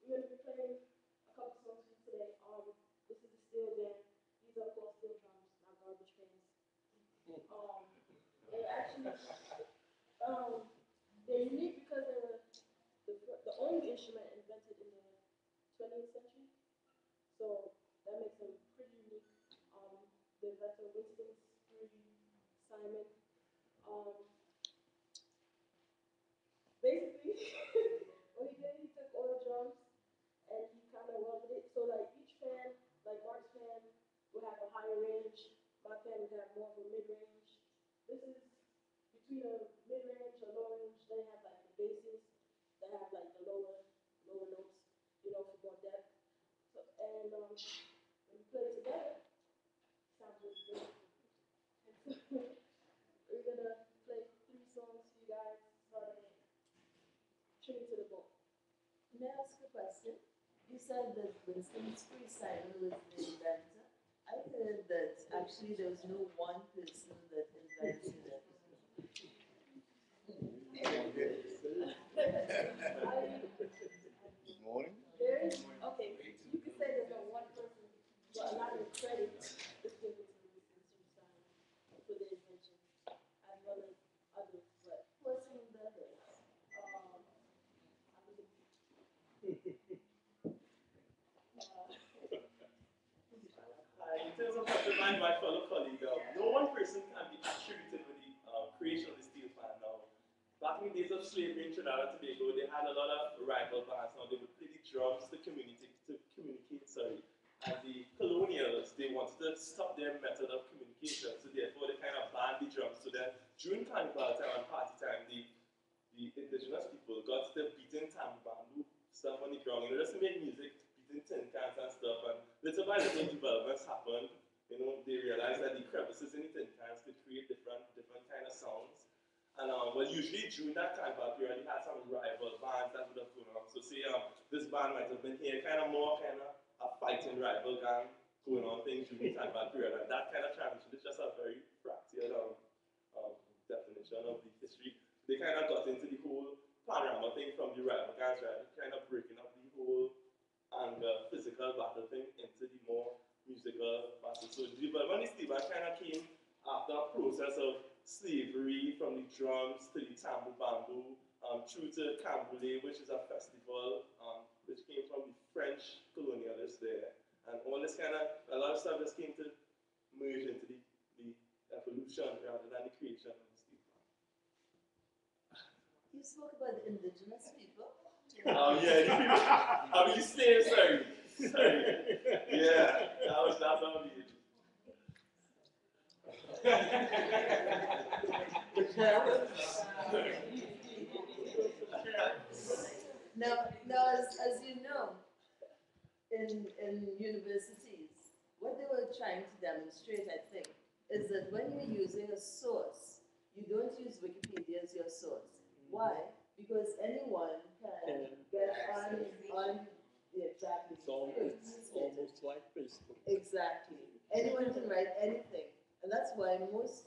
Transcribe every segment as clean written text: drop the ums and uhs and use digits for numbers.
we're gonna be playing a couple songs for you today. This is the steel band. These are called steel drums, not garbage cans. They're actually they're unique because they were the only instrument invented in the 20th century. So that makes them pretty unique. The inventor Winston Simon. Um, Basically, what he did, he took all the drums and he kind of welded it. So like each fan, like Mark's fan, will have a higher range. My fan would have more of a mid range. This is between a mid range or low range. They have like the basses that have like the lower notes, for more depth. So, and when you play together, it sounds really good. We're gonna play 3 songs for you guys, starting True to the Bone. May I ask a question? You said that Winston Simon was the inventor. I heard that actually there was no one person that invented it. Good morning. There is, okay, you could say there's no one person, but a lot of the credit is given to Winston Simon for the invention, as well as others, but What's in the others? I believe. In terms of what my fellow colleague, no one person can be attributed with the creation of the steel fan. Now, back in the days of slavery in Trinidad and Tobago, they had a lot of rival bands. Now, they would play the drums to communicate. And the colonials, they wanted to stop their method of communication, so therefore they kind of banned the drums. So that during carnival time and party time, the indigenous people got the beating tambour bamboo stuff on the ground, just to make music, beating tin cans and stuff. And little by little developments happened. They realized that the crevices in the tin cans could create different kind of sounds. And well, usually during that carnival period, you had some rival bands that would have gone on. So say this band might have been here, kind of a fighting rival gang going on things during the carnival period. And that kind of transition is just a very fractured definition of the history. They kind of got into the whole panorama thing from the rival gangs, right? Kind of breaking up the whole anger, physical battle thing into the more musical battle. So the development of steel band kind of came after a process of slavery from the drums to the tambour bamboo, through to Camboulé, which is a festival which came from the French colonialists there. And all this a lot of stuff just came to merge into the evolution rather than the creation of the steel band. You spoke about the indigenous people. Oh yeah, the people. I mean, slaves, sorry. Yeah, that's how we did. Now, as you know, in universities, what they were trying to demonstrate, I think, is that when you're using a source, you don't use Wikipedia as your source. Why? Because anyone can get on the exactly. It's almost like Facebook. Exactly. Anyone can write anything. And that's why most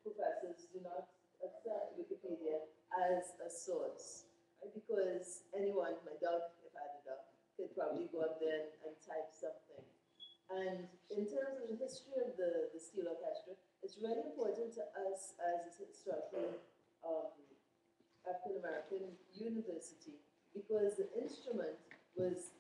professors do not accept Wikipedia as a source. Right? Because anyone, my dog, if I had a dog, could probably go up there and type something. And in terms of the history of the steel orchestra, it's really important to us as a historically African American university, because the instrument was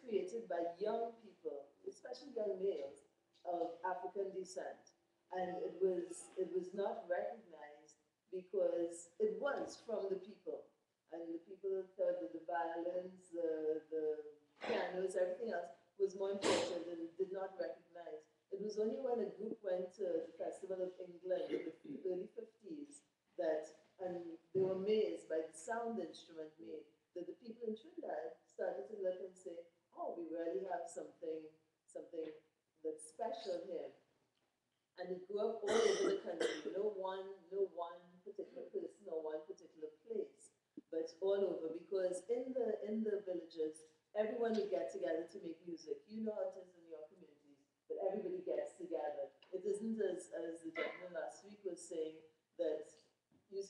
created by young people, especially young males of African descent, and it was not recognized because it was from the people, and the people thought that the violins, the pianos, everything else was more important and did not recognize. It was only when a group went to the Festival of England in the early 50s and they were amazed by the sound the instrument made, that the people in Trinidad started to look and say, oh, we really have something that's special here. And it grew up all over the country, no one particular person, no one particular place, but all over, because in the villages, everyone would get together to make music. You know how it is in your communities, but everybody gets together. It isn't as the gentleman last week was saying, that you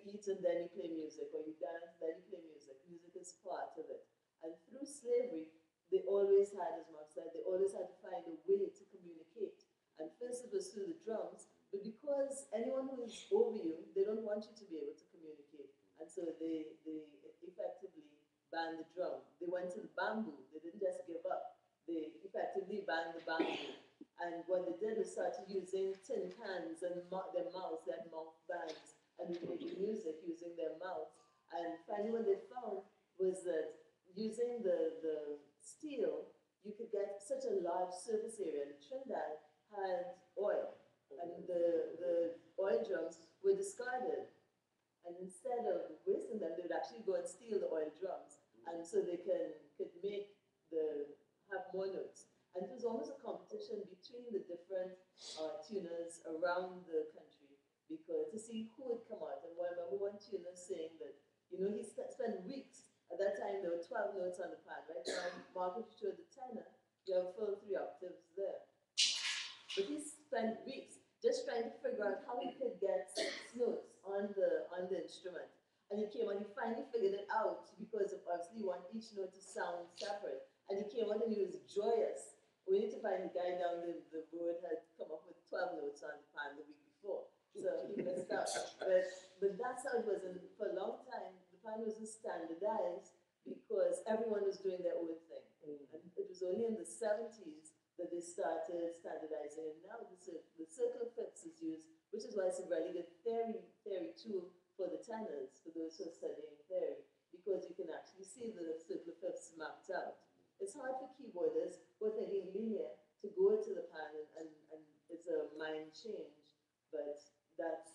eat and then you play music, or you dance and then you play music. Music is part of it. And through slavery, they always had, as Mark said, they always had to find a way to communicate. And first it was through the drums, but because anyone who is over you, they don't want you to be able to communicate. And so they effectively banned the drum. They went to the bamboo. They didn't just give up. They effectively banned the bamboo. And what they did was start using tin cans and their mouths, they had mouth bands, and they made music using their mouths. And finally what they found was that using the steel, you could get such a large surface area. And Trinidad had oil, and the oil drums were discarded. And instead of wasting them, they would actually go and steal the oil drums, and so they could have more notes. And it was almost a competition between the different tuners around the country, because to see who would come out. And I remember one tuner saying that, you know, he spent weeks. At that time, there were 12 notes on the pan, right? Now, Mark, if you showed the tenor, you have full 3 octaves there. But he spent weeks just trying to figure out how he could get 6 notes on the instrument. And he came and he finally figured it out, because of obviously you want each note to sound separate. And he came out and he was joyous. We need to find the guy down the road had come up with 12 notes on the pan the week before. So he messed up. But that's how it was. And for a long time, the pan wasn't standardized because everyone was doing their own thing. And it was only in the 70s that they started standardizing. And now the circle of fifths is used, which is why it's a really good theory tool for the tenors, for those who are studying theory, because you can actually see the circle of fifths mapped out. It's hard for keyboarders who are thinking linear to go to the pan, and it's a mind change, but that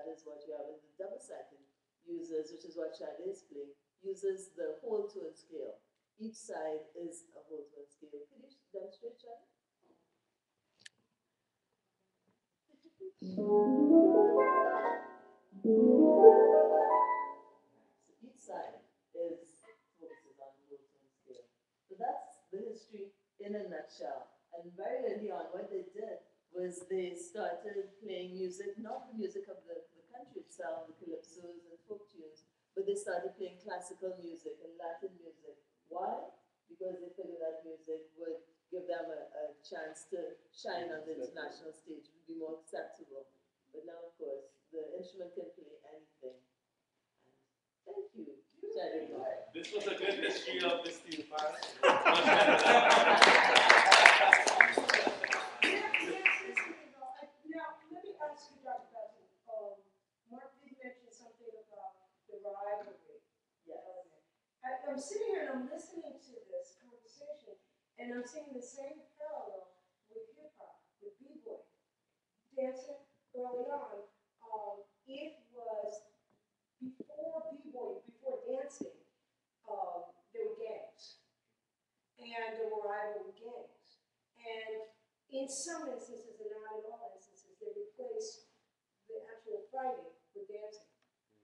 is what you have. And the double second uses, which is what Shade is playing, uses the whole tone scale. Each side is a whole tone scale. Could you demonstrate, Shade? So each side focuses on the whole tone scale. So that's the history in a nutshell. And very early on, what they did was they started playing music, not the music of the country itself, the calypsos and folk tunes, but they started playing classical music and Latin music. Why? Because they figured that music would give them a chance to shine on the international stage, would be more acceptable. But now, of course, the instrument can play anything. And thank you. This was a good history of the steel pan. Now, let me ask you, Dr. Bassett. Mark did mention something about the rivalry. Yes. I'm sitting here and I'm listening to this conversation, and I'm seeing the same parallel with hip hop, with b-boy dancing early on. It was before b-boy, before dancing. There were gangs, and there were rivalry gangs, and in some instances, and not in all instances, they replaced the actual fighting with dancing.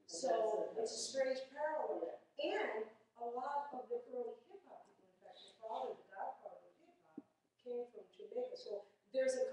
So it's a strange parallel. And a lot of the early hip hop people, in fact, the godfather of hip hop, came from Jamaica. So there's a